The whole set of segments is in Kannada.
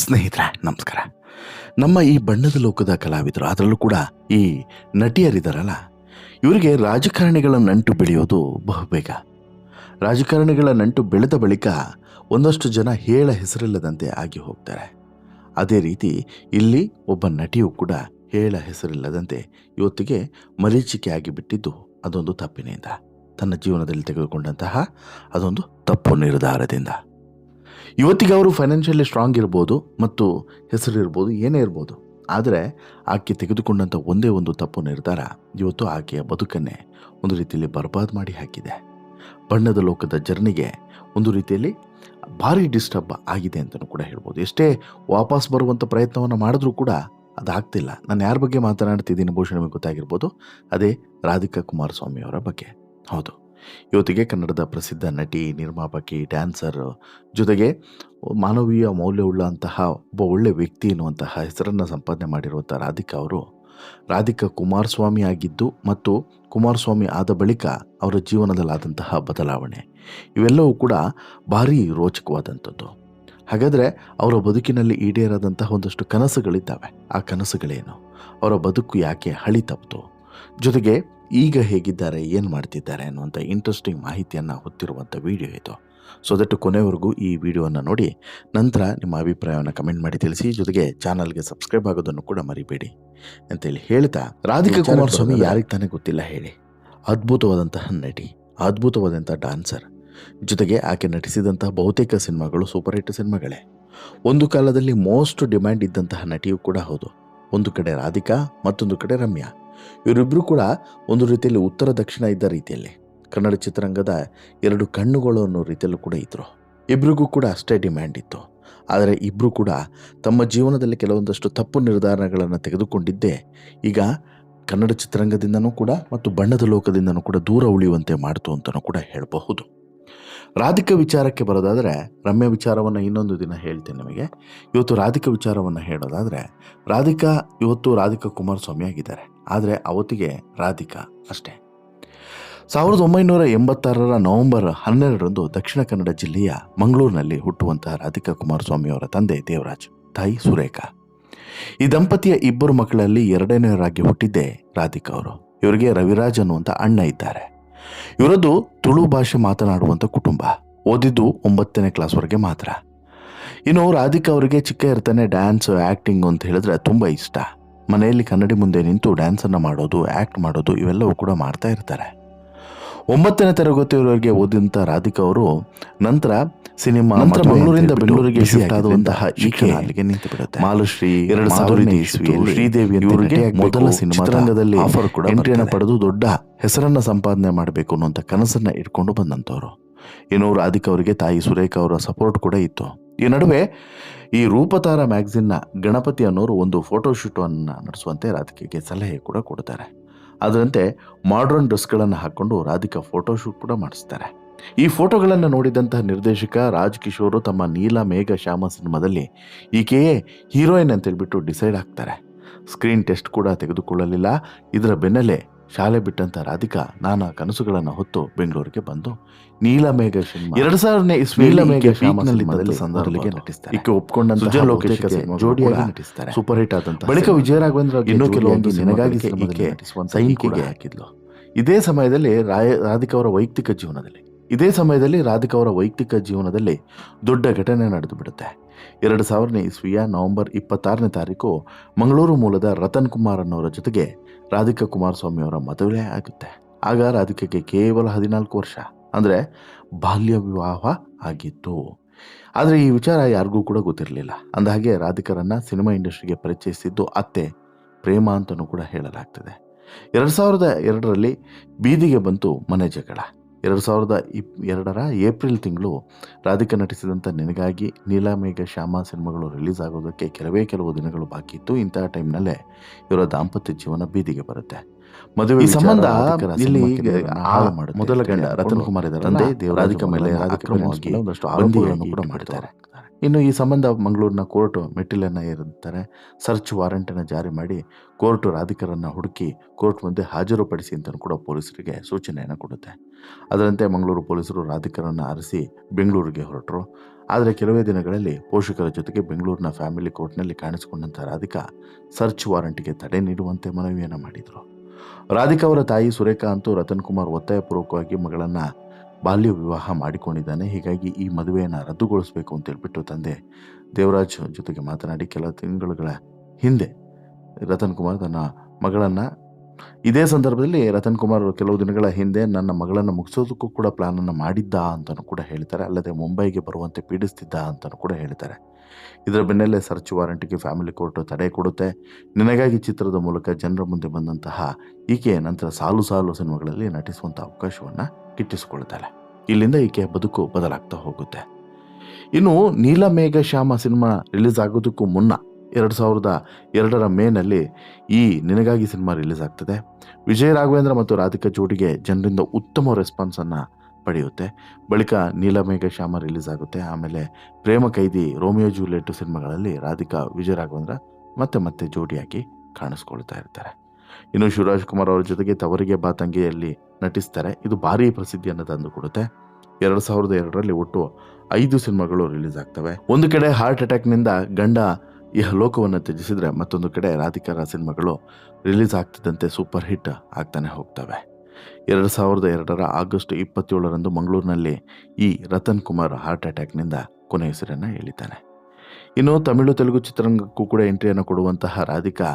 ಸ್ನೇಹಿತರೆ ನಮಸ್ಕಾರ. ನಮ್ಮ ಈ ಬಣ್ಣದ ಲೋಕದ ಕಲಾವಿದರು, ಅದರಲ್ಲೂ ಕೂಡ ಈ ನಟಿಯರಿದ್ದಾರಲ್ಲ, ಇವರಿಗೆ ರಾಜಕಾರಣಿಗಳ ನಂಟು ಬೆಳೆಯೋದು ಬಹುಬೇಗ. ರಾಜಕಾರಣಿಗಳ ನಂಟು ಬೆಳೆದ ಬಳಿಕ ಒಂದಷ್ಟು ಜನ ಹೇಳ ಹೆಸರಿಲ್ಲದಂತೆ ಆಗಿ ಹೋಗ್ತಾರೆ. ಅದೇ ರೀತಿ ಇಲ್ಲಿ ಒಬ್ಬ ನಟಿಯೂ ಕೂಡ ಹೇಳ ಹೆಸರಿಲ್ಲದಂತೆ ಇವತ್ತಿಗೆ ಮರೀಚಿಕೆ ಆಗಿಬಿಟ್ಟಿದ್ದು ಅದೊಂದು ತಪ್ಪಿನಿಂದ, ತನ್ನ ಜೀವನದಲ್ಲಿ ತೆಗೆದುಕೊಂಡಂತಹ ಅದೊಂದು ತಪ್ಪು ನಿರ್ಧಾರದಿಂದ. ಇವತ್ತಿಗೆ ಅವರು ಫೈನಾನ್ಷಿಯಲಿ ಸ್ಟ್ರಾಂಗ್ ಇರ್ಬೋದು ಮತ್ತು ಹೆಸರಿರ್ಬೋದು, ಏನೇ ಇರ್ಬೋದು, ಆದರೆ ಆಕೆ ತೆಗೆದುಕೊಂಡಂಥ ಒಂದೇ ಒಂದು ತಪ್ಪು ನಿರ್ಧಾರ ಇವತ್ತು ಆಕೆಯ ಬದುಕನ್ನೇ ಒಂದು ರೀತಿಯಲ್ಲಿ ಬರ್ಬಾದ್ ಮಾಡಿ ಹಾಕಿದೆ. ಬಣ್ಣದ ಲೋಕದ ಜರ್ನಿಗೆ ಒಂದು ರೀತಿಯಲ್ಲಿ ಭಾರಿ ಡಿಸ್ಟರ್ಬ್ ಆಗಿದೆ ಅಂತಲೂ ಕೂಡ ಹೇಳ್ಬೋದು. ಎಷ್ಟೇ ವಾಪಸ್ ಬರುವಂಥ ಪ್ರಯತ್ನವನ್ನು ಮಾಡಿದ್ರೂ ಕೂಡ ಅದಾಗ್ತಿಲ್ಲ. ನಾನು ಯಾರ ಬಗ್ಗೆ ಮಾತನಾಡ್ತಿದ್ದೀನಿ ಬಹುಶಃ ನಿಮಗೆ ಗೊತ್ತಾಗಿರ್ಬೋದು, ಅದೇ ರಾಧಿಕಾ ಕುಮಾರಸ್ವಾಮಿ ಅವರ ಬಗ್ಗೆ. ಹೌದು, ಇವತ್ತಿಗೆ ಕನ್ನಡದ ಪ್ರಸಿದ್ಧ ನಟಿ, ನಿರ್ಮಾಪಕಿ, ಡ್ಯಾನ್ಸರ್, ಜೊತೆಗೆ ಮಾನವೀಯ ಮೌಲ್ಯವುಳ್ಳಂತಹ ಒಬ್ಬ ಒಳ್ಳೆ ವ್ಯಕ್ತಿ ಎನ್ನುವಂತಹ ಹೆಸರನ್ನು ಸಂಪಾದನೆ ಮಾಡಿರುವಂಥ ರಾಧಿಕಾ ಕುಮಾರಸ್ವಾಮಿ ಆಗಿದ್ದು ಮತ್ತು ಕುಮಾರಸ್ವಾಮಿ ಆದ ಬಳಿಕ ಅವರ ಜೀವನದಲ್ಲಾದಂತಹ ಬದಲಾವಣೆ ಇವೆಲ್ಲವೂ ಕೂಡ ಭಾರಿ ರೋಚಕವಾದಂಥದ್ದು. ಹಾಗಾದರೆ ಅವರ ಬದುಕಿನಲ್ಲಿ ಈಡೇರಾದಂತಹ ಒಂದಷ್ಟು ಕನಸುಗಳಿದ್ದಾವೆ. ಆ ಕನಸುಗಳೇನು, ಅವರ ಬದುಕು ಯಾಕೆ ಹಳಿ ತಪ್ಪಿತು, ಜೊತೆಗೆ ಈಗ ಹೇಗಿದ್ದಾರೆ, ಏನು ಮಾಡ್ತಿದ್ದಾರೆ ಅನ್ನುವಂಥ ಇಂಟ್ರೆಸ್ಟಿಂಗ್ ಮಾಹಿತಿಯನ್ನು ಹೊತ್ತಿರುವಂಥ ವಿಡಿಯೋ ಇದು. ಸೊ ದಟ್ ಕೊನೆವರೆಗೂ ಈ ವಿಡಿಯೋವನ್ನು ನೋಡಿ ನಂತರ ನಿಮ್ಮ ಅಭಿಪ್ರಾಯವನ್ನು ಕಮೆಂಟ್ ಮಾಡಿ ತಿಳಿಸಿ. ಜೊತೆಗೆ ಚಾನಲ್ಗೆ ಸಬ್ಸ್ಕ್ರೈಬ್ ಆಗೋದನ್ನು ಕೂಡ ಮರಿಬೇಡಿ ಅಂತೇಳಿ ಹೇಳ್ತಾ, ರಾಧಿಕಾ ಕುಮಾರಸ್ವಾಮಿ ಯಾರಿಗೆ ತಾನೇ ಗೊತ್ತಿಲ್ಲ ಹೇಳಿ. ಅದ್ಭುತವಾದಂತಹ ನಟಿ, ಅದ್ಭುತವಾದಂಥ ಡ್ಯಾನ್ಸರ್, ಜೊತೆಗೆ ಆಕೆ ನಟಿಸಿದಂತಹ ಬಹುತೇಕ ಸಿನಿಮಾಗಳು ಸೂಪರ್ ಹಿಟ್ ಸಿನಿಮಾಗಳೇ. ಒಂದು ಕಾಲದಲ್ಲಿ ಮೋಸ್ಟ್ ಡಿಮ್ಯಾಂಡ್ ಇದ್ದಂತಹ ನಟಿಯೂ ಕೂಡ ಹೌದು. ಒಂದು ಕಡೆ ರಾಧಿಕಾ, ಮತ್ತೊಂದು ಕಡೆ ರಮ್ಯಾ. ಇವರಿಬ್ಬರು ಕೂಡ ಒಂದು ರೀತಿಯಲ್ಲಿ ಉತ್ತರ ದಕ್ಷಿಣ ಇದ್ದ ರೀತಿಯಲ್ಲಿ ಕನ್ನಡ ಚಿತ್ರರಂಗದ ಎರಡು ಕಣ್ಣುಗಳು ಅನ್ನೋ ರೀತಿಯಲ್ಲೂ ಕೂಡ ಇದ್ದರು. ಇಬ್ಬರಿಗೂ ಕೂಡ ಅಷ್ಟೇ ಡಿಮ್ಯಾಂಡ್ ಇತ್ತು. ಆದರೆ ಇಬ್ಬರು ಕೂಡ ತಮ್ಮ ಜೀವನದಲ್ಲಿ ಕೆಲವೊಂದಷ್ಟು ತಪ್ಪು ನಿರ್ಧಾರಗಳನ್ನು ತೆಗೆದುಕೊಂಡಿದ್ದೇ ಈಗ ಕನ್ನಡ ಚಿತ್ರರಂಗದಿಂದನೂ ಕೂಡ ಮತ್ತು ಬಣ್ಣದ ಲೋಕದಿಂದನೂ ಕೂಡ ದೂರ ಉಳಿಯುವಂತೆ ಮಾಡ್ತು ಅಂತಲೂ ಕೂಡ ಹೇಳಬಹುದು. ರಾಧಿಕಾ ವಿಚಾರಕ್ಕೆ ಬರೋದಾದರೆ, ರಮ್ಯಾ ವಿಚಾರವನ್ನು ಇನ್ನೊಂದು ದಿನ ಹೇಳ್ತೇನೆ ನಿಮಗೆ. ಇವತ್ತು ರಾಧಿಕಾ ವಿಚಾರವನ್ನು ಹೇಳೋದಾದರೆ, ಇವತ್ತು ರಾಧಿಕಾ ಕುಮಾರಸ್ವಾಮಿ ಆಗಿದ್ದಾರೆ. ಆದರೆ ಅವತ್ತಿಗೆ ರಾಧಿಕಾ ಅಷ್ಟೇ. 1986 ನವೆಂಬರ್ 12 ದಕ್ಷಿಣ ಕನ್ನಡ ಜಿಲ್ಲೆಯ ಮಂಗಳೂರಿನಲ್ಲಿ ಹುಟ್ಟುವಂತಹ ರಾಧಿಕಾ ಕುಮಾರಸ್ವಾಮಿ ಅವರ ತಂದೆ ದೇವರಾಜ್, ತಾಯಿ ಸುರೇಖಾ. ಈ ದಂಪತಿಯ ಇಬ್ಬರು ಮಕ್ಕಳಲ್ಲಿ ಎರಡನೆಯವರಾಗಿ ಹುಟ್ಟಿದ್ದೇ ರಾಧಿಕಾ ಅವರು. ಇವರಿಗೆ ರವಿರಾಜ್ ಅನ್ನುವಂಥ ಅಣ್ಣ ಇದ್ದಾರೆ. ಇವರದ್ದು ತುಳು ಭಾಷೆ ಮಾತನಾಡುವಂಥ ಕುಟುಂಬ. ಓದಿದ್ದು 9ನೇ ಕ್ಲಾಸ್ವರೆಗೆ ಮಾತ್ರ. ಇನ್ನು ರಾಧಿಕಾ ಅವರಿಗೆ ಚಿಕ್ಕ ಇರ್ತಾನೆ ಡ್ಯಾನ್ಸ್, ಆ್ಯಕ್ಟಿಂಗ್ ಅಂತ ಹೇಳಿದ್ರೆ ತುಂಬ ಇಷ್ಟ. ಮನೆಯಲ್ಲಿ ಕನ್ನಡಿ ಮುಂದೆ ನಿಂತು ಡ್ಯಾನ್ಸನ್ನು ಮಾಡೋದು, ಆ್ಯಕ್ಟ್ ಮಾಡೋದು ಇವೆಲ್ಲವೂ ಕೂಡ ಮಾಡ್ತಾ ಇರ್ತಾರೆ. 9ನೇ ತರಗತಿಯವರೆಗೆ ಓದಿದಂಥ ರಾಧಿಕಾ ಅವರು ನಂತರ ಸಿನಿಮಾ, ಮಂಗಳೂರಿಂದ ಬೆಂಗಳೂರಿಗೆ ಶಿಫ್ಟ್ ಆದಂತಹ ಈಕೆ ಅಲ್ಲಿಗೆ ನಿಂತು ಬಿಡುತ್ತೆ. ಮಾಲುಶ್ರೀ 2000 ಇಸ್ವಿಯಲ್ಲಿ ಶ್ರೀದೇವಿ ಇವರಿಗೆ ಮೊದಲ ಸಿನಿಮಾ ರಂಗದಲ್ಲಿ ಆಫರ್ ಕೂಡ ಎಂಟ್ರಿಯನ್ನು ಪಡೆದು ದೊಡ್ಡ ಹೆಸರನ್ನು ಸಂಪಾದನೆ ಮಾಡಬೇಕು ಅನ್ನುವಂಥ ಕನಸನ್ನು ಇಟ್ಕೊಂಡು ಬಂದಂಥವ್ರು. ಇನ್ನು ರಾಧಿಕಾ ಅವರಿಗೆ ತಾಯಿ ಸುರೇಖಾ ಅವರ ಸಪೋರ್ಟ್ ಕೂಡ ಇತ್ತು. ಈ ನಡುವೆ ಈ ರೂಪತಾರ ಮ್ಯಾಗಝಿನ್ನ ಗಣಪತಿ ಅನ್ನೋರು ಒಂದು ಫೋಟೋಶೂಟನ್ನು ನಡೆಸುವಂತೆ ರಾಧಿಕೆಗೆ ಸಲಹೆ ಕೂಡ ಕೊಡ್ತಾರೆ. ಅದರಂತೆ ಮಾಡರ್ನ್ ಡ್ರೆಸ್ಗಳನ್ನು ಹಾಕ್ಕೊಂಡು ರಾಧಿಕಾ ಫೋಟೋಶೂಟ್ ಕೂಡ ಮಾಡಿಸ್ತಾರೆ. ಈ ಫೋಟೋಗಳನ್ನು ನೋಡಿದಂತಹ ನಿರ್ದೇಶಕ ರಾಜ್ ಕಿಶೋರ್ ತಮ್ಮ ನೀಲ ಮೇಘ ಶ್ಯಾಮ ಸಿನಿಮಾದಲ್ಲಿ ಈಕೆಯೇ ಹೀರೋಯಿನ್ ಅಂತೇಳ್ಬಿಟ್ಟು ಡಿಸೈಡ್ ಆಗ್ತಾರೆ. ಸ್ಕ್ರೀನ್ ಟೆಸ್ಟ್ ಕೂಡ ತೆಗೆದುಕೊಳ್ಳಲಿಲ್ಲ. ಇದರ ಬೆನ್ನಲ್ಲೇ ಶಾಲೆ ಬಿಟ್ಟಂತ ರಾಧಿಕಾ ನಾನಾ ಕನಸುಗಳನ್ನು ಹೊತ್ತು ಬೆಂಗಳೂರಿಗೆ ಬಂದು ನೀಲಮೇಘ ಸಿನಿಮಾ 2000ನೇ ಇಸ್ವಿ ನೀಲಮೇಘ ಶ್ಯಾಮದಲ್ಲಿ ಸಂದರ್ಭದಲ್ಲಿ ನಟಿಸ್ತಾರೆ. ಈಕೆ ಒಪ್ಕೊಂಡಂತ ಜೋಡಿಯಾಗಿ ನಟಿಸ್ತಾರೆ. ಸೂಪರ್ ಹಿಟ್ ಆದಂತ ಬಳಿಕ ವಿಜಯ ರಾಘವೇಂದ್ರ ಇನ್ನೂ ಕೆಲವೊಂದು ನಿನಗಾಗಿ ಈಕೆ ಸೈನ್ ಕೂಡ ಹಾಕಿದ್ಲು. ಇದೇ ಸಮಯದಲ್ಲಿ ರಾಧಿಕಾ ಅವರ ವೈಯಕ್ತಿಕ ಜೀವನದಲ್ಲಿ ದೊಡ್ಡ ಘಟನೆ ನಡೆದು ಬಿಡುತ್ತೆ. 2000ನೇ ಇಸ್ವಿಯ ನವೆಂಬರ್ 26ನೇ ತಾರೀಕು ಮಂಗಳೂರು ಮೂಲದ ರತನ್ ಕುಮಾರ್ ಅನ್ನೋರ ಜೊತೆಗೆ ರಾಧಿಕಾ ಕುಮಾರಸ್ವಾಮಿ ಅವರ ಮದುವೆ ಆಗುತ್ತೆ. ಆಗ ರಾಧಿಕಾಗೆ ಕೇವಲ 14 ವರ್ಷ, ಅಂದರೆ ಬಾಲ್ಯ ವಿವಾಹ ಆಗಿತ್ತು. ಆದರೆ ಈ ವಿಚಾರ ಯಾರಿಗೂ ಕೂಡ ಗೊತ್ತಿರಲಿಲ್ಲ. ಅಂದಹಾಗೆ ರಾಧಿಕಾರನ್ನ ಸಿನಿಮಾ ಇಂಡಸ್ಟ್ರಿಗೆ ಪರಿಚಯಿಸಿದ್ದು ಅತ್ತೆ ಪ್ರೇಮ ಅಂತಲೂ ಕೂಡ ಹೇಳಲಾಗ್ತದೆ. 2002ರಲ್ಲಿ ಬೀದಿಗೆ ಬಂತು ಮನೆ ಜಗಳ. 2002ರ ಏಪ್ರಿಲ್ ತಿಂಗಳು ರಾಧಿಕಾ ನಟಿಸಿದಂಥ ನಿನಗಾಗಿ ನೀಲಮೇಘ ಶ್ಯಾಮ ಸಿನಿಮಾಗಳು ರಿಲೀಸ್ ಆಗೋದಕ್ಕೆ ಕೆಲವು ದಿನಗಳು ಬಾಕಿ ಇತ್ತು. ಇಂತಹ ಟೈಮ್ನಲ್ಲೇ ಇವರ ದಾಂಪತ್ಯ ಜೀವನ ಬೀದಿಗೆ ಬರುತ್ತೆ. ಮದುವೆ ಸಂಬಂಧ ಇಲ್ಲಿ ಮೊದಲ ಗಂಡ ರತನ್ ಕುಮಾರ್ ಇದ್ದಾರೆ, ರಾಧಿಕಾ ಮೇಲೆ ಅಕ್ರಮವಾಗಿ ಬಂದಿಯನ್ನು ಕೂಡ ಮಾಡಿದ್ದಾರೆ. ಇನ್ನು ಈ ಸಂಬಂಧ ಮಂಗಳೂರಿನ ಕೋರ್ಟ್ ಮೆಟ್ಟಿಲನ್ನು ಏರುತ್ತಾರೆ. ಸರ್ಚ್ ವಾರೆಂಟನ್ನು ಜಾರಿ ಮಾಡಿ ಕೋರ್ಟ್ ರಾಧಿಕರನ್ನು ಹುಡುಕಿ ಕೋರ್ಟ್ ಮುಂದೆ ಹಾಜರುಪಡಿಸಿ ಅಂತಲೂ ಕೂಡ ಪೊಲೀಸರಿಗೆ ಸೂಚನೆಯನ್ನು ಕೊಡುತ್ತೆ. ಅದರಂತೆ ಮಂಗಳೂರು ಪೊಲೀಸರು ರಾಧಿಕರನ್ನು ಅರಸಿ ಬೆಂಗಳೂರಿಗೆ ಹೊರಟರು. ಆದರೆ ಕೆಲವೇ ದಿನಗಳಲ್ಲಿ ಪೋಷಕರ ಜೊತೆಗೆ ಬೆಂಗಳೂರಿನ ಫ್ಯಾಮಿಲಿ ಕೋರ್ಟ್ನಲ್ಲಿ ಕಾಣಿಸಿಕೊಂಡಂಥ ರಾಧಿಕಾ ಸರ್ಚ್ ವಾರಂಟ್ಗೆ ತಡೆ ನೀಡುವಂತೆ ಮನವಿಯನ್ನು ಮಾಡಿದರು. ರಾಧಿಕಾ ಅವರ ತಾಯಿ ಸುರೇಖಾ ಅಂತೂ ರತನ್ ಕುಮಾರ್ ಒತ್ತಾಯಪೂರ್ವಕವಾಗಿ ಮಗಳನ್ನು ಬಾಲ್ಯ ವಿವಾಹ ಮಾಡಿಕೊಂಡಿದ್ದಾನೆ, ಹೀಗಾಗಿ ಈ ಮದುವೆಯನ್ನು ರದ್ದುಗೊಳಿಸಬೇಕು ಅಂತ ಹೇಳ್ಬಿಟ್ಟು ತಂದೆ ದೇವರಾಜ್ ಜೊತೆಗೆ ಮಾತನಾಡಿ ಕೆಲ ತಿಂಗಳುಗಳ ಹಿಂದೆ ರತನ್ ಕುಮಾರ್ ತನ್ನ ಮಗಳನ್ನು ಇದೇ ಸಂದರ್ಭದಲ್ಲಿ ರತನ್ ಕುಮಾರ್ ಕೆಲವು ದಿನಗಳ ಹಿಂದೆ ನನ್ನ ಮಗಳನ್ನು ಮುಗಿಸೋದಕ್ಕೂ ಕೂಡ ಪ್ಲಾನನ್ನು ಮಾಡಿದ್ದ ಅಂತಲೂ ಕೂಡ ಹೇಳ್ತಾರೆ. ಅಲ್ಲದೆ ಮುಂಬೈಗೆ ಬರುವಂತೆ ಪೀಡಿಸ್ತಿದ್ದ ಅಂತಲೂ ಕೂಡ ಹೇಳ್ತಾರೆ. ಇದರ ಬೆನ್ನಲ್ಲೇ ಸರ್ಚ್ ವಾರಂಟ್ಗೆ ಫ್ಯಾಮಿಲಿ ಕೋರ್ಟ್ ತಡೆ ಕೊಡುತ್ತೆ. ನಿನಗಾಗಿ ಚಿತ್ರದ ಮೂಲಕ ಜನರ ಮುಂದೆ ಬಂದಂತಹ ಈಕೆ ನಂತರ ಸಾಲು ಸಾಲು ಸಿನಿಮಾಗಳಲ್ಲಿ ನಟಿಸುವಂಥ ಅವಕಾಶವನ್ನು ಗಿಟ್ಟಿಸಿಕೊಳ್ತಾಳೆ. ಇಲ್ಲಿಂದ ಈಕೆಯ ಬದುಕು ಬದಲಾಗ್ತಾ ಹೋಗುತ್ತೆ. ಇನ್ನು ನೀಲಮೇಘ ಶ್ಯಾಮ ಸಿನಿಮಾ ರಿಲೀಸ್ ಆಗೋದಕ್ಕೂ ಮುನ್ನ 2002 ಮೇನಲ್ಲಿ ಈ ನಿನಗಾಗಿ ಸಿನಿಮಾ ರಿಲೀಸ್ ಆಗ್ತದೆ. ವಿಜಯ್ ರಾಘವೇಂದ್ರ ಮತ್ತು ರಾಧಿಕಾ ಜೋಡಿಗೆ ಜನರಿಂದ ಉತ್ತಮ ರೆಸ್ಪಾನ್ಸನ್ನು ಪಡೆಯುತ್ತೆ. ಬಳಿಕ ನೀಲಮೇಘ ಶ್ಯಾಮ ರಿಲೀಸ್ ಆಗುತ್ತೆ. ಆಮೇಲೆ ಪ್ರೇಮ ಕೈದಿ, ರೋಮಿಯೋ ಜೂಲಿಯೆಟ್ ಸಿನಿಮಾಗಳಲ್ಲಿ ರಾಧಿಕಾ ವಿಜಯ್ ರಾಘವೇಂದ್ರ ಮತ್ತೆ ಜೋಡಿಯಾಗಿ ಕಾಣಿಸ್ಕೊಳ್ತಾ ಇರ್ತಾರೆ. ಇನ್ನು ಶಿವರಾಜ್ ಕುಮಾರ್ ಅವರ ಜೊತೆಗೆ ತವರಿಗೆ ಬಾ ತಂಗಿಯಲ್ಲಿ ನಟಿಸ್ತಾರೆ. ಇದು ಭಾರೀ ಪ್ರಸಿದ್ಧಿಯನ್ನು ತಂದುಕೊಡುತ್ತೆ. 2002ರಲ್ಲಿ ಒಟ್ಟು 5 ಸಿನಿಮಾಗಳು ರಿಲೀಸ್ ಆಗ್ತವೆ. ಒಂದು ಕಡೆ ಹಾರ್ಟ್ ಅಟ್ಯಾಕ್ನಿಂದ ಗಂಡ ಲೋಕವನ್ನು ತ್ಯಜಿಸಿದ್ರೆ, ಮತ್ತೊಂದು ಕಡೆ ರಾಧಿಕಾರ ಸಿನಿಮಾಗಳು ರಿಲೀಸ್ ಆಗ್ತಿದ್ದಂತೆ ಸೂಪರ್ ಹಿಟ್ ಆಗ್ತಾನೆ ಹೋಗ್ತವೆ. 2002ರ ಆಗಸ್ಟ್ 27ರಂದು ಮಂಗಳೂರಿನಲ್ಲಿ ಈ ರತನ್ ಕುಮಾರ್ ಹಾರ್ಟ್ ಅಟ್ಯಾಕ್ನಿಂದ ಕೊನೆಯುಸಿರನ್ನು ಎಳಿತಾನೆ. ಇನ್ನು ತಮಿಳು ತೆಲುಗು ಚಿತ್ರರಂಗಕ್ಕೂ ಕೂಡ ಎಂಟ್ರಿಯನ್ನು ಕೊಡುವಂತಹ ರಾಧಿಕಾ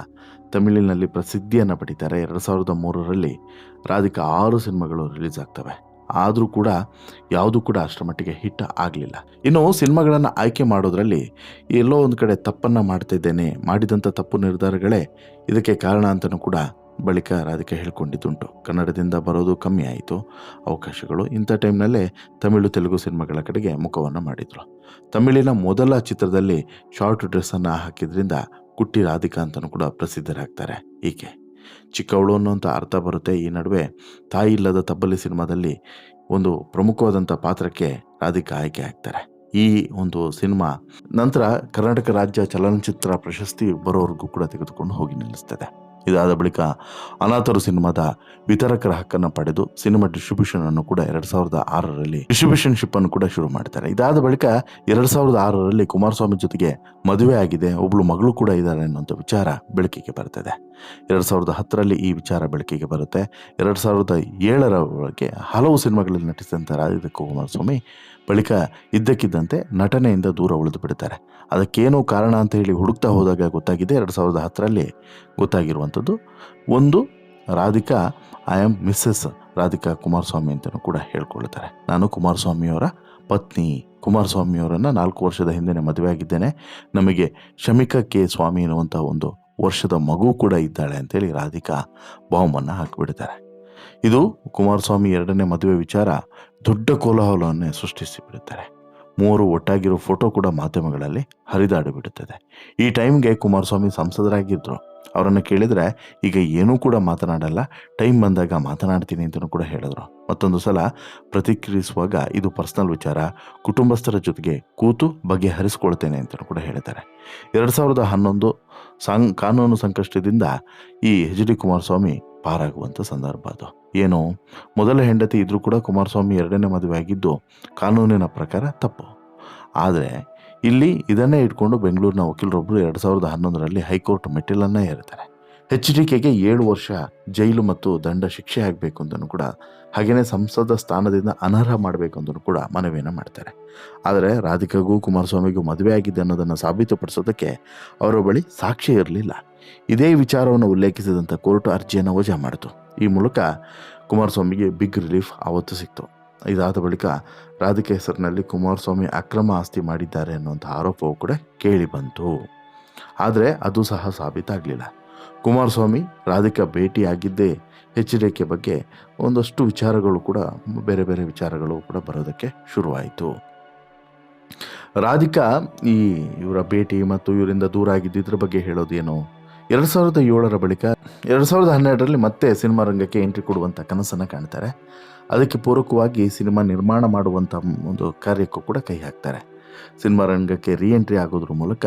ತಮಿಳಿನಲ್ಲಿ ಪ್ರಸಿದ್ಧಿಯನ್ನು ಪಡಿತಾರೆ. 2003ರಲ್ಲಿ ರಾಧಿಕಾ 6 ಸಿನಿಮಾಗಳು ರಿಲೀಸ್ ಆಗ್ತವೆ. ಆದರೂ ಕೂಡ ಯಾವುದೂ ಕೂಡ ಅಷ್ಟರ ಮಟ್ಟಿಗೆ ಹಿಟ್ ಆಗಲಿಲ್ಲ. ಇನ್ನು ಸಿನಿಮಾಗಳನ್ನು ಆಯ್ಕೆ ಮಾಡೋದ್ರಲ್ಲಿ ಎಲ್ಲೋ ಒಂದು ಕಡೆ ತಪ್ಪನ್ನು ಮಾಡ್ತಿದ್ದೇನೆ, ಮಾಡಿದಂಥ ತಪ್ಪು ನಿರ್ಧಾರಗಳೇ ಇದಕ್ಕೆ ಕಾರಣ ಅಂತಲೂ ಕೂಡ ಬಳಿಕ ರಾಧಿಕಾ ಹೇಳ್ಕೊಂಡಿದ್ದುಂಟು. ಕನ್ನಡದಿಂದ ಬರೋದು ಕಮ್ಮಿ ಆಯಿತು ಅವಕಾಶಗಳು. ಇಂಥ ಟೈಮ್ನಲ್ಲೇ ತಮಿಳು ತೆಲುಗು ಸಿನಿಮಾಗಳ ಕಡೆಗೆ ಮುಖವನ್ನು ಮಾಡಿದರು. ತಮಿಳಿನ ಮೊದಲ ಚಿತ್ರದಲ್ಲಿ ಶಾರ್ಟ್ ಡ್ರೆಸ್ಸನ್ನು ಹಾಕಿದ್ರಿಂದ ಕುಟ್ಟಿ ರಾಧಿಕಾ ಅಂತಲೂ ಕೂಡ ಪ್ರಸಿದ್ಧರಾಗ್ತಾರೆ. ಈಕೆ ಚಿಕ್ಕವಳು ಅನ್ನೋಂಥ ಅರ್ಥ ಬರುತ್ತೆ. ಈ ನಡುವೆ ತಾಯಿ ಇಲ್ಲದ ತಬ್ಬಲಿ ಸಿನಿಮಾದಲ್ಲಿ ಒಂದು ಪ್ರಮುಖವಾದಂಥ ಪಾತ್ರಕ್ಕೆ ರಾಧಿಕಾ ಆಯ್ಕೆ ಆಗ್ತಾರೆ. ಈ ಒಂದು ಸಿನಿಮಾ ನಂತರ ಕರ್ನಾಟಕ ರಾಜ್ಯ ಚಲನಚಿತ್ರ ಪ್ರಶಸ್ತಿ ಬರೋವರೆಗೂ ಕೂಡ ತೆಗೆದುಕೊಂಡು ಹೋಗಿ ನಿಲ್ಲಿಸ್ತದೆ. ಇದಾದ ಬಳಿಕ ಅನಾಥರು ಸಿನಿಮಾದ ವಿತರಕರ ಹಕ್ಕನ್ನು ಪಡೆದು ಸಿನಿಮಾ ಡಿಸ್ಟ್ರಿಬ್ಯೂಷನ್ ಅನ್ನು ಕೂಡ 2006ರಲ್ಲಿ ಡಿಸ್ಟ್ರಿಬ್ಯೂಷನ್ ಶಿಪ್ ಅನ್ನು ಕೂಡ ಶುರು ಮಾಡ್ತಾರೆ. ಇದಾದ ಬಳಿಕ 2006ರಲ್ಲಿ ಕುಮಾರಸ್ವಾಮಿ ಜೊತೆಗೆ ಮದುವೆ ಆಗಿದೆ, ಒಬ್ಳು ಮಗಳು ಕೂಡ ಇದ್ದಾರೆ ಅನ್ನುವಂಥ ವಿಚಾರ ಬೆಳಕಿಗೆ ಬರ್ತದೆ. 2010ರಲ್ಲಿ ಈ ವಿಚಾರ ಬೆಳಕಿಗೆ ಬರುತ್ತೆ. 2007ರವರೆಗೆ ಹಲವು ಸಿನಿಮಾಗಳಲ್ಲಿ ನಟಿಸಿದಂಥ ರಾಧಿಕಾ ಕುಮಾರಸ್ವಾಮಿ ಬಳಿಕ ಇದ್ದಕ್ಕಿದ್ದಂತೆ ನಟನೆಯಿಂದ ದೂರ ಉಳಿದು ಬಿಡ್ತಾರೆ. ಅದಕ್ಕೇನು ಕಾರಣ ಅಂತ ಹೇಳಿ ಹುಡುಕ್ತಾ ಹೋದಾಗ ಗೊತ್ತಾಗಿದೆ. 2010ರಲ್ಲಿ ಗೊತ್ತಾಗಿರುವಂಥದ್ದು ಒಂದು, Radhika I am Mrs Radhika Kumaraswamy ಅಂತಲೂ ಕೂಡ ಹೇಳ್ಕೊಳ್ತಾರೆ. ನಾನು ಕುಮಾರಸ್ವಾಮಿಯವರ ಪತ್ನಿ, ಕುಮಾರಸ್ವಾಮಿಯವರನ್ನು 4 ವರ್ಷದ ಹಿಂದೆ ಮದುವೆ ಆಗಿದ್ದೇನೆ, ನಮಗೆ ಶಮಿಕಾ ಕೆ ಸ್ವಾಮಿ ಎನ್ನುವಂಥ ಒಂದು ವರ್ಷದ ಮಗು ಕೂಡ ಇದ್ದಾಳೆ ಅಂತೇಳಿ ರಾಧಿಕಾ ಬಾಂಬನ್ನು ಹಾಕಿಬಿಡ್ತಾರೆ. ಇದು ಕುಮಾರಸ್ವಾಮಿ 2ನೇ ಮದುವೆ ವಿಚಾರ ದೊಡ್ಡ ಕೋಲಾಹಲವನ್ನೇ ಸೃಷ್ಟಿಸಿ ಬಿಡುತ್ತಾರೆ. 3 ಒಟ್ಟಾಗಿರೋ ಫೋಟೋ ಕೂಡ ಮಾಧ್ಯಮಗಳಲ್ಲಿ ಹರಿದಾಡಿ ಬಿಡುತ್ತದೆ. ಈ ಟೈಮ್ಗೆ ಕುಮಾರಸ್ವಾಮಿ ಸಂಸದರಾಗಿದ್ದರು. ಅವರನ್ನು ಕೇಳಿದರೆ ಈಗ ಏನೂ ಕೂಡ ಮಾತನಾಡಲ್ಲ, ಟೈಮ್ ಬಂದಾಗ ಮಾತನಾಡ್ತೀನಿ ಅಂತಲೂ ಕೂಡ ಹೇಳಿದ್ರು. ಮತ್ತೊಂದು ಸಲ ಪ್ರತಿಕ್ರಿಯಿಸುವಾಗ ಇದು ಪರ್ಸನಲ್ ವಿಚಾರ, ಕುಟುಂಬಸ್ಥರ ಜೊತೆಗೆ ಕೂತು ಬಗೆಹರಿಸ್ಕೊಳ್ತೇನೆ ಅಂತಲೂ ಕೂಡ ಹೇಳ್ತಾರೆ. 2011 ಕಾನೂನು ಸಂಕಷ್ಟದಿಂದ ಈ ಎಚ್ ಡಿ ಕುಮಾರಸ್ವಾಮಿ ಪಾರಾಗುವಂಥ ಸಂದರ್ಭ ಅದು. ಏನು, ಮೊದಲ ಹೆಂಡತಿ ಇದ್ರೂ ಕೂಡ ಕುಮಾರಸ್ವಾಮಿ 2ನೇ ಮದುವೆ ಆಗಿದ್ದು ಕಾನೂನಿನ ಪ್ರಕಾರ ತಪ್ಪು. ಆದರೆ ಇಲ್ಲಿ ಇದನ್ನೇ ಇಟ್ಕೊಂಡು ಬೆಂಗಳೂರಿನ ವಕೀಲರೊಬ್ಬರು 2011ರಲ್ಲಿ ಹೈಕೋರ್ಟ್ ಮೆಟ್ಟಿಲನ್ನೇ ಏರ್ತಾರೆ. HDKಗೆ 7 ವರ್ಷ ಜೈಲು ಮತ್ತು ದಂಡ ಶಿಕ್ಷೆ ಆಗಬೇಕು ಅಂತಲೂ ಕೂಡ, ಹಾಗೆಯೇ ಸಂಸದ ಸ್ಥಾನದಿಂದ ಅನರ್ಹ ಮಾಡಬೇಕು ಅಂತಲೂ ಕೂಡ ಮನವಿಯನ್ನು ಮಾಡ್ತಾರೆ. ಆದರೆ ರಾಧಿಕಾಗೂ ಕುಮಾರಸ್ವಾಮಿಗೂ ಮದುವೆ ಆಗಿದೆ ಅನ್ನೋದನ್ನು ಸಾಬೀತುಪಡಿಸೋದಕ್ಕೆ ಅವರ ಬಳಿ ಸಾಕ್ಷಿ ಇರಲಿಲ್ಲ. ಇದೇ ವಿಚಾರವನ್ನು ಉಲ್ಲೇಖಿಸಿದಂಥ ಕೋರ್ಟ್ ಅರ್ಜಿಯನ್ನು ವಜಾ ಮಾಡಿತು. ಈ ಮೂಲಕ ಕುಮಾರಸ್ವಾಮಿಗೆ ಬಿಗ್ ರಿಲೀಫ್ ಆವತ್ತು ಸಿಕ್ತು. ಇದಾದ ಬಳಿಕ ರಾಧಿಕಾ ಹೆಸರಿನಲ್ಲಿ ಕುಮಾರಸ್ವಾಮಿ ಅಕ್ರಮ ಆಸ್ತಿ ಮಾಡಿದ್ದಾರೆ ಅನ್ನುವಂಥ ಆರೋಪವೂ ಕೂಡ ಕೇಳಿ ಬಂತು. ಆದರೆ ಅದು ಸಹ ಸಾಬೀತಾಗಲಿಲ್ಲ. ಕುಮಾರಸ್ವಾಮಿ ರಾಧಿಕಾ ಭೇಟಿಯಾಗಿದ್ದೇ HDK ಬಗ್ಗೆ ಒಂದಷ್ಟು ವಿಚಾರಗಳು ಕೂಡ, ಬೇರೆ ಬೇರೆ ವಿಚಾರಗಳು ಕೂಡ ಬರೋದಕ್ಕೆ ಶುರುವಾಯಿತು. ರಾಧಿಕಾ ಇವರ ಭೇಟಿ ಮತ್ತು ಇವರಿಂದ ದೂರ ಆಗಿದ್ದು ಇದ್ರ ಬಗ್ಗೆ ಹೇಳೋದೇನು, 2007ರ ಬಳಿಕ 2012ರಲ್ಲಿ ಮತ್ತೆ ಸಿನಿಮಾ ರಂಗಕ್ಕೆ ಎಂಟ್ರಿ ಕೊಡುವಂಥ ಕನಸನ್ನು ಕಾಣ್ತಾರೆ. ಅದಕ್ಕೆ ಪೂರಕವಾಗಿ ಸಿನಿಮಾ ನಿರ್ಮಾಣ ಮಾಡುವಂಥ ಒಂದು ಕಾರ್ಯಕ್ಕೂ ಕೂಡ ಕೈ ಹಾಕ್ತಾರೆ. ಸಿನಿಮಾ ರಂಗಕ್ಕೆ ಎಂಟ್ರಿ ಆಗೋದ್ರ ಮೂಲಕ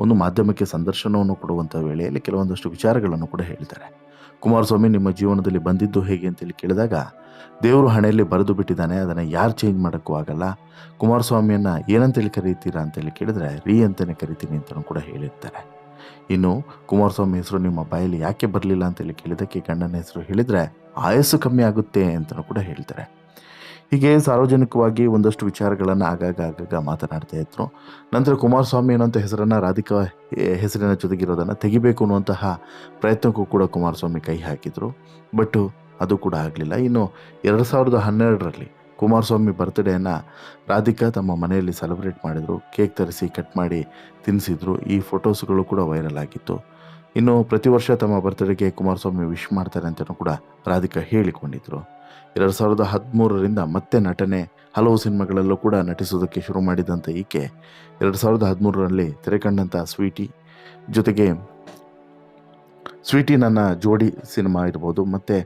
ಒಂದು ಮಾಧ್ಯಮಕ್ಕೆ ಸಂದರ್ಶನವನ್ನು ಕೊಡುವಂಥ ವೇಳೆಯಲ್ಲಿ ಕೆಲವೊಂದಷ್ಟು ವಿಚಾರಗಳನ್ನು ಕೂಡ ಹೇಳ್ತಾರೆ. ಕುಮಾರಸ್ವಾಮಿ ನಿಮ್ಮ ಜೀವನದಲ್ಲಿ ಬಂದಿದ್ದು ಹೇಗೆ ಅಂತೇಳಿ ಕೇಳಿದಾಗ ದೇವರು ಹಣೆಯಲ್ಲಿ ಬರೆದು ಬಿಟ್ಟಿದ್ದಾನೆ, ಅದನ್ನು ಯಾರು ಚೇಂಜ್ ಮಾಡೋಕ್ಕೂ ಆಗಲ್ಲ. ಕುಮಾರಸ್ವಾಮಿಯನ್ನು ಏನಂತೇಳಿ ಕರೀತೀರಾ ಅಂತೇಳಿ ಕೇಳಿದ್ರೆ ರೀ ಅಂತಲೇ ಕರಿತೀನಿ ಅಂತಲೂ ಕೂಡ ಹೇಳಿರ್ತಾರೆ. ಇನ್ನು ಕುಮಾರಸ್ವಾಮಿ ಹೆಸರು ನಿಮ್ಮ ಬಾಯಲ್ಲಿ ಯಾಕೆ ಬರಲಿಲ್ಲ ಅಂತೇಳಿ ಕೇಳಿದ್ದಕ್ಕೆ ಗಂಡನ ಹೆಸರು ಹೇಳಿದರೆ ಆಯಸ್ಸು ಕಮ್ಮಿ ಆಗುತ್ತೆ ಅಂತಲೂ ಕೂಡ ಹೇಳ್ತಾರೆ. ಹೀಗೆ ಸಾರ್ವಜನಿಕವಾಗಿ ಒಂದಷ್ಟು ವಿಚಾರಗಳನ್ನು ಆಗಾಗ ಮಾತನಾಡ್ತಾ ಇದ್ರು. ನಂತರ ಕುಮಾರಸ್ವಾಮಿ ಅನ್ನೋಂಥ ಹೆಸರನ್ನು ರಾಧಿಕಾ ಹೆಸರಿನ ಜೊತೆಗಿರೋದನ್ನು ತೆಗಿಬೇಕು ಅನ್ನುವಂತಹ ಪ್ರಯತ್ನಕ್ಕೂ ಕೂಡ ಕುಮಾರಸ್ವಾಮಿ ಕೈ ಹಾಕಿದರು. ಬಟ್ ಅದು ಕೂಡ ಆಗಲಿಲ್ಲ. ಇನ್ನು 2012ರಲ್ಲಿ ಕುಮಾರಸ್ವಾಮಿ ಬರ್ತ್ಡೇಯನ್ನು ರಾಧಿಕಾ ತಮ್ಮ ಮನೆಯಲ್ಲಿ ಸೆಲೆಬ್ರೇಟ್ ಮಾಡಿದರು. ಕೇಕ್ ತರಿಸಿ ಕಟ್ ಮಾಡಿ ತಿನ್ನಿಸಿದ್ರು. ಈ ಫೋಟೋಸ್ಗಳು ಕೂಡ ವೈರಲ್ ಆಗಿತ್ತು. ಇನ್ನು ಪ್ರತಿ ವರ್ಷ ತಮ್ಮ ಬರ್ತ್ಡೇಗೆ ಕುಮಾರಸ್ವಾಮಿ ವಿಶ್ ಮಾಡ್ತಾರೆ ಅಂತಲೂ ಕೂಡ ರಾಧಿಕಾ ಹೇಳಿಕೊಂಡಿದ್ದರು. 2013ರಿಂದ ಮತ್ತೆ ನಟನೆ, ಹಲವು ಸಿನಿಮಾಗಳಲ್ಲೂ ಕೂಡ ನಟಿಸೋದಕ್ಕೆ ಶುರು ಮಾಡಿದಂಥ ಈಕೆ 2013ರಲ್ಲಿ ತೆರೆ ಕಂಡಂಥ ಸ್ವೀಟಿ ಜೊತೆಗೆ ಸ್ವೀಟಿ ನನ್ನ ಜೋಡಿ ಸಿನಿಮಾ ಇರ್ಬೋದು, ಮತ್ತು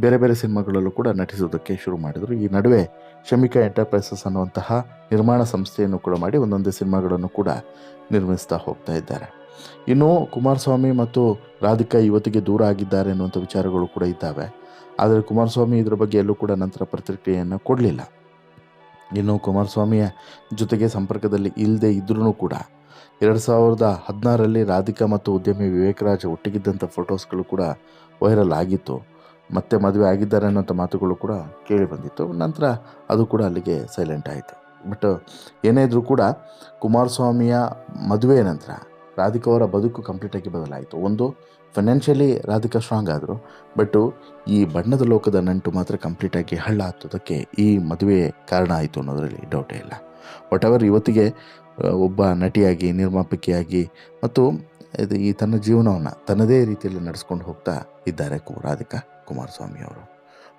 ಬೇರೆ ಬೇರೆ ಸಿನಿಮಾಗಳಲ್ಲೂ ಕೂಡ ನಟಿಸೋದಕ್ಕೆ ಶುರು ಮಾಡಿದರು. ಈ ನಡುವೆ ಶಮಿಕಾ ಎಂಟರ್ಪ್ರೈಸಸ್ ಅನ್ನುವಂತಹ ನಿರ್ಮಾಣ ಸಂಸ್ಥೆಯನ್ನು ಕೂಡ ಮಾಡಿ ಒಂದೊಂದೇ ಸಿನಿಮಾಗಳನ್ನು ಕೂಡ ನಿರ್ಮಿಸ್ತಾ ಹೋಗ್ತಾ ಇದ್ದಾರೆ. ಇನ್ನು ಕುಮಾರಸ್ವಾಮಿ ಮತ್ತು ರಾಧಿಕಾ ಇವತ್ತಿಗೆ ದೂರ ಆಗಿದ್ದಾರೆ ಅನ್ನುವಂಥ ವಿಚಾರಗಳು ಕೂಡ ಇದ್ದಾವೆ. ಆದರೆ ಕುಮಾರಸ್ವಾಮಿ ಇದರ ಬಗ್ಗೆ ಎಲ್ಲೂ ಕೂಡ ನಂತರ ಪ್ರತಿಕ್ರಿಯೆಯನ್ನು ಕೊಡಲಿಲ್ಲ. ಇನ್ನು ಕುಮಾರಸ್ವಾಮಿಯ ಜೊತೆಗೆ ಸಂಪರ್ಕದಲ್ಲಿ ಇಲ್ಲದೆ ಇದ್ರೂ ಕೂಡ 2016ರಲ್ಲಿ ರಾಧಿಕಾ ಮತ್ತು ಉದ್ಯಮಿ ವಿವೇಕರಾಜ್ ಒಟ್ಟಿಗಿದ್ದಂಥ ಫೋಟೋಸ್ಗಳು ಕೂಡ ವೈರಲ್ ಆಗಿತ್ತು. ಮತ್ತೆ ಮದುವೆ ಆಗಿದ್ದಾರೆ ಅನ್ನೋಂಥ ಮಾತುಗಳು ಕೂಡ ಕೇಳಿ ಬಂದಿತ್ತು. ನಂತರ ಅದು ಕೂಡ ಅಲ್ಲಿಗೆ ಸೈಲೆಂಟ್ ಆಯಿತು. ಬಟ್ ಏನೇ ಇದ್ರೂ ಕೂಡ ಕುಮಾರಸ್ವಾಮಿಯ ಮದುವೆಯ ನಂತರ ರಾಧಿಕಾ ಅವರ ಬದುಕು ಕಂಪ್ಲೀಟಾಗಿ ಬದಲಾಯಿತು. ಒಂದು, ಫೈನಾನ್ಷಿಯಲಿ ರಾಧಿಕಾ ಸ್ಟ್ರಾಂಗ್ ಆದರು, ಬಟ್ಟು ಈ ಬಣ್ಣದ ಲೋಕದ ನಂಟು ಮಾತ್ರ ಕಂಪ್ಲೀಟಾಗಿ ಹಳ್ಳ ಹತ್ತೋದಕ್ಕೆ ಈ ಮದುವೆ ಕಾರಣ ಆಯಿತು ಅನ್ನೋದರಲ್ಲಿ ಡೌಟೇ ಇಲ್ಲ. ವಾಟ್ ಎವರ್, ಇವತ್ತಿಗೆ ಒಬ್ಬ ನಟಿಯಾಗಿ, ನಿರ್ಮಾಪಕಿಯಾಗಿ ಮತ್ತು ಈ ತನ್ನ ಜೀವನವನ್ನು ತನ್ನದೇ ರೀತಿಯಲ್ಲಿ ನಡೆಸ್ಕೊಂಡು ಹೋಗ್ತಾ ಇದ್ದಾರೆ ರಾಧಿಕಾ ಕುಮಾರಸ್ವಾಮಿ ಅವರು.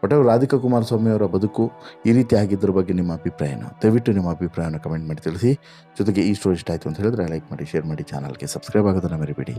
ವಾಟ್ ಎವರ್, ರಾಧಿಕಾ ಕುಮಾರಸ್ವಾಮಿ ಅವರ ಬದುಕು ಈ ರೀತಿ ಆಗಿದ್ದರ ಬಗ್ಗೆ ನಿಮ್ಮ ಅಭಿಪ್ರಾಯ ಏನು? ದಯವಿಟ್ಟು ನಿಮ್ಮ ಅಭಿಪ್ರಾಯವನ್ನು ಕಮೆಂಟ್ ಮಾಡಿ ತಿಳಿಸಿ. ಜೊತೆಗೆ ಈ ಸ್ಟೋರಿ ಇಷ್ಟ ಆಯಿತು ಅಂತ ಹೇಳಿದ್ರೆ ಲೈಕ್ ಮಾಡಿ, ಶೇರ್ ಮಾಡಿ, ಚಾನಲ್ಗೆ ಸಬ್ಸ್ಕ್ರೈಬ್ ಆಗೋದನ್ನು ಮರಿಬೇಡಿ.